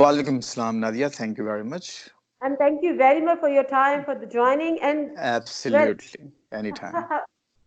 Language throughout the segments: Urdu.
Walaikum Assalam, Nadia. Thank you very much. And thank you very much for your time, for the joining and well. Absolutely. Anytime.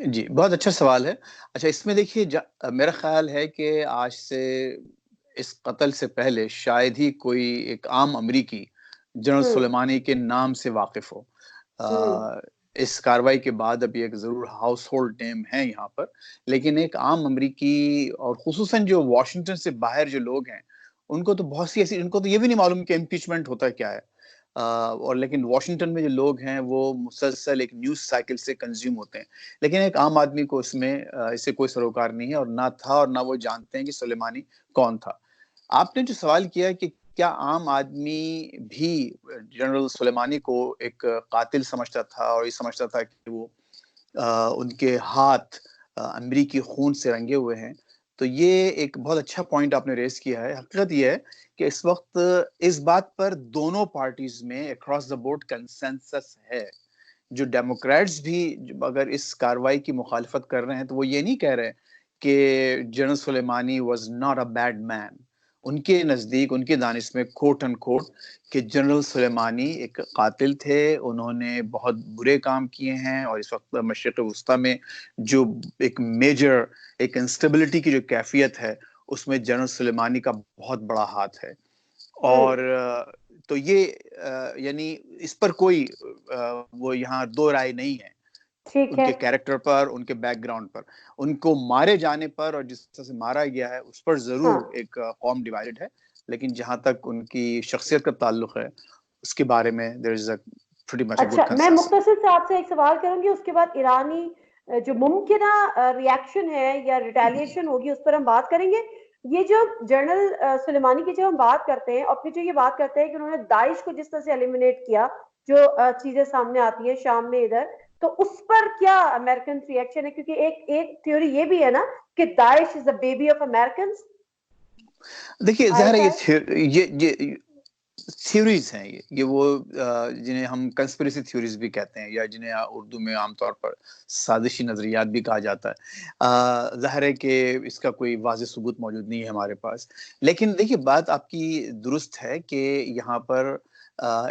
جی بہت اچھا سوال ہے. اچھا اس میں دیکھیے میرا خیال ہے کہ آج سے اس قتل سے پہلے شاید ہی کوئی ایک عام امریکی جنرل ہوں سلیمانی کے نام سے واقف ہو. ہوں اس کاروائی کے بعد ابھی ایک ضرور ہاؤس ہولڈ نیم ہے یہاں پر، لیکن ایک عام امریکی اور خصوصاً جو واشنگٹن سے باہر جو لوگ ہیں ان کو تو بہت سی ایسی، ان کو تو یہ بھی نہیں معلوم کہ امپیچمنٹ ہوتا کیا ہے. اور لیکن واشنگٹن میں جو لوگ ہیں وہ مسلسل ایک نیوز سائیکل سے کنزیوم ہوتے ہیں، لیکن ایک عام آدمی کو اس میں اس سے کوئی سروکار نہیں ہے، اور نہ تھا اور نہ وہ جانتے ہیں کہ سلیمانی کون تھا. آپ نے جو سوال کیا کہ کیا عام آدمی بھی جنرل سلیمانی کو ایک قاتل سمجھتا تھا اور یہ سمجھتا تھا کہ وہ ان کے ہاتھ امریکی خون سے رنگے ہوئے ہیں، تو یہ ایک بہت اچھا پوائنٹ آپ نے ریز کیا ہے. حقیقت یہ ہے کہ اس وقت اس بات پر دونوں پارٹیز میں اکراس دا بورڈ کنسنسس ہے. جو ڈیموکریٹس بھی اگر اس کاروائی کی مخالفت کر رہے ہیں تو وہ یہ نہیں کہہ رہے کہ general Soleimani was not a bad man. ان کے نزدیک، ان کے دانش میں کوٹ اینڈ کوٹ کہ جنرل سلیمانی ایک قاتل تھے، انہوں نے بہت برے کام کیے ہیں، اور اس وقت مشرق وسطیٰ میں جو ایک میجر ایک انسٹیبلٹی کی جو کیفیت ہے اس میں جنرل سلیمانی کا بہت بڑا ہاتھ ہے. ہوں اور تو یہ یعنی اس پر کوئی وہ یہاں دو رائے نہیں ہے ٹھیک ان ہے. کے کیریکٹر پر، ان کے بیک گراؤنڈ پر. ان کو مارے جانے پر اور جس طرح سے مارا گیا ہے اس پر ہاں ضرور ایک قوم ڈیوائیڈڈ ہے، لیکن جہاں تک ان کی شخصیت کا تعلق ہے اس کے بارے میں there is a pretty much a اچھا، good میں consensus. مختصر سے آپ سے ایک سوال کروں گی، اس کے بعد ایرانی جو ممکنہ ریاکشن ہے یا ریٹیلیشن ہوگی اس پر ہم بات کریں گے. یہ جو جنرل سلیمانی کی جب ہم بات کرتے ہیں اور پھر جو یہ بات کرتے ہیں کہ انہوں نے داعش کو جس طرح سے ایلیمینیٹ کیا، جو چیزیں سامنے آتی ہیں شام میں ادھر، تو اس پر کیا امریکن ریئیکشن ہے؟ کیونکہ ایک تھیوری یہ بھی ہے نا کہ داعش از اے بیبی آف امریکنز. دیکھیے ظاہر ہے آئی یہ تھیوریز ہیں، یہ وہ جنہیں ہم کنسپریسی تھیوریز بھی کہتے ہیں، یا جنہیں اردو میں عام طور پر سازشی نظریات بھی کہا جاتا ہے. ظاہر ہے کہ اس کا کوئی واضح ثبوت موجود نہیں ہے ہمارے پاس، لیکن دیکھیے بات آپ کی درست ہے کہ یہاں پر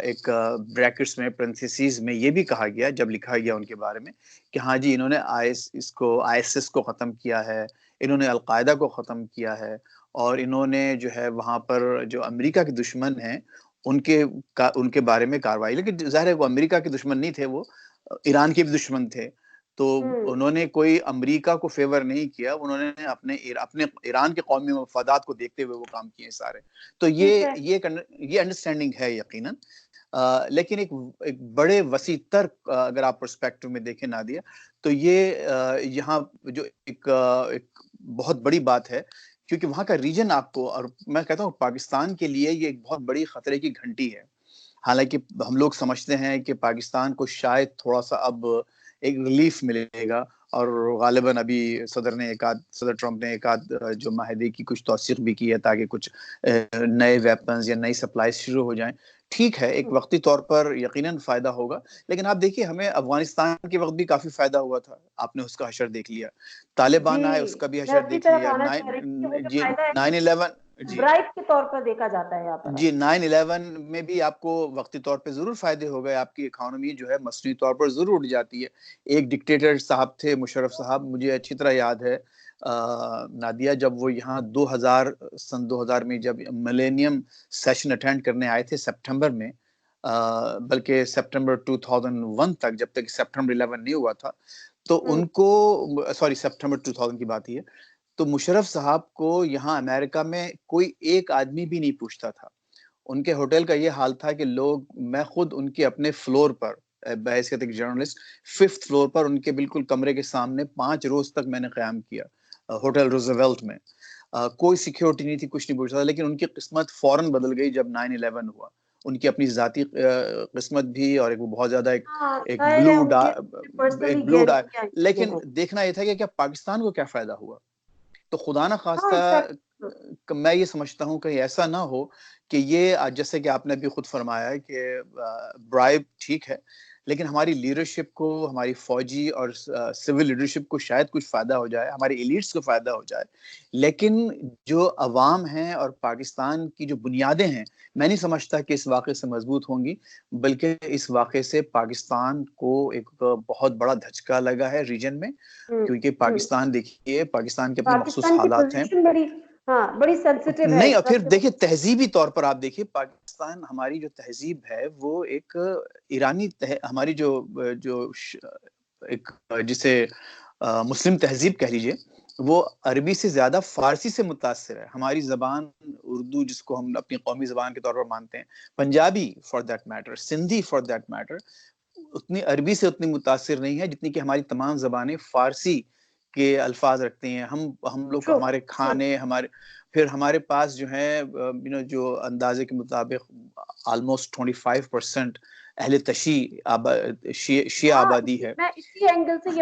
ایک بریکٹس میں پرنتھیسیز میں یہ بھی کہا گیا جب لکھا گیا ان کے بارے میں کہ ہاں جی انہوں نے ISIS کو ختم کیا ہے، انہوں نے القاعدہ کو ختم کیا ہے، اور انہوں نے جو ہے وہاں پر جو امریکہ کے دشمن ہیں ان کے بارے میں کاروائی. لیکن ظاہر ہے وہ امریکہ کے دشمن نہیں تھے، وہ ایران کے بھی دشمن تھے، تو انہوں نے کوئی امریکہ کو فیور نہیں کیا، انہوں نے اپنے ایران کے قومی مفادات کو دیکھتے ہوئے وہ کام کیے سارے. تو ٹھیک ہے. یہ انڈرسٹینڈنگ ہے یقیناً. لیکن ایک بڑے وسیع تر اگر آپ پرسپیکٹو میں دیکھیں نادیہ، تو یہ یہاں جو ایک بہت بڑی بات ہے، کیونکہ وہاں کا ریجن آپ کو، اور میں کہتا ہوں پاکستان کے لیے یہ ایک بہت بڑی خطرے کی گھنٹی ہے. حالانکہ ہم لوگ سمجھتے ہیں کہ پاکستان کو شاید تھوڑا سا اب ایک ریلیف ملے گا، اور غالباً ابھی صدر ٹرمپ نے ایک آدھ جو معاہدے کی کچھ توثیق بھی کی ہے تاکہ کچھ نئے ویپنز یا نئی سپلائز شروع ہو جائیں. ٹھیک ہے، ایک وقتی طور پر یقیناً فائدہ ہوگا، لیکن آپ دیکھیے ہمیں افغانستان کے وقت بھی کافی فائدہ ہوا تھا، آپ نے اس کا حشر دیکھ لیا. طالبان آئے، اس جی، کا بھی میں حشر اسی دیکھ طرف لیا. آنا چاہ رہی تھی کہ وہ جو جی فائدہ ہے 9/11 جی برائب کے طور پر دیکھا جاتا ہے یہاں پر. جی 9/11 میں بھی آپ کو وقتی طور پہ ضرور فائدے ہو گئے، آپ کی اکانومی جو ہے مصنوعی طور پر ضرور اٹھ جاتی ہے. ایک ڈکٹیٹر صاحب تھے مشرف صاحب، مجھے اچھی طرح یاد ہے نادیہ، جب وہ یہاں سن 2000 میں جب ملینیم سیشن اٹینڈ کرنے آئے تھے سپٹمبر میں، بلکہ سپٹمبر 2001 تک، جب تک سپٹمبر 11 نہیں ہوا تھا، تو ان کو سپٹمبر 2000 کی بات ہی ہے، تو مشرف صاحب کو یہاں امریکہ میں کوئی ایک آدمی بھی نہیں پوچھتا تھا. ان کے ہوٹل کا یہ حال تھا کہ میں خود ان کے اپنے فلور پر بحیثیت ایک جرنلسٹ 5th فلور پر ان کے بالکل کمرے کے سامنے 5 روز تک میں نے قیام کیا ہوٹل روزویلٹ میں. کوئی سیکیورٹی نہیں تھی، کچھ نہیں پوچھتا تھا، لیکن ان کی قسمت فوراً بدل گئی جب 9/11 ہوا. ان کی اپنی ذاتی قسمت بھی، اور ایک وہ بہت زیادہ ہاں ایک ظاہر ہے، مجھے پرسنلی بلو ڈا. کیا لیکن چیزیں. دیکھنا یہ تھا کہ کیا پاکستان کو کیا فائدہ ہوا. تو خدا نہ ہاں خواستہ میں یہ سمجھتا ہوں کہ ایسا نہ ہو کہ یہ جیسے کہ آپ نے بھی خود فرمایا کہ برائب ٹھیک ہے، لیکن ہماری لیڈرشپ کو, ہماری فوجی اور سول لیڈرشپ کو شاید کچھ فائدہ ہو جائے, ہماری ایلیٹس کو فائدہ ہو جائے, لیکن جو عوام ہیں اور پاکستان کی جو بنیادیں ہیں, میں نہیں سمجھتا کہ اس واقعے سے مضبوط ہوں گی, بلکہ اس واقعے سے پاکستان کو ایک بہت بڑا دھچکا لگا ہے ریجن میں, کیونکہ پاکستان دیکھیے, پاکستان کے اپنے مخصوص پاکستان کی حالات ہیں. پوزیشن بڑی بڑی سینسیٹیو ہے نہیں, اس پھر وقت. دیکھیے تہذیبی طور پر آپ دیکھیے, پاکستان ہماری جو تہذیب ہے وہ ایک ایرانی ہماری جو ایک جسے مسلم تہذیب کہہ لیجیے, وہ عربی سے زیادہ فارسی سے متاثر ہے. ہماری زبان اردو, جس کو ہم اپنی قومی زبان کے طور پر مانتے ہیں, Punjabi for that matter, Sindhi for that matter, اتنی عربی سے اتنی متاثر نہیں ہے جتنی کہ ہماری تمام زبانیں فارسی کے الفاظ رکھتے ہیں. ہم لوگ ہمارے کھانے, پھر ہمارے پاس جو ہے جو اندازے کے مطابق آلموسٹ 25% اہل تشیع شیعہ آبادی ہے. میں اسی اینگل سے یہ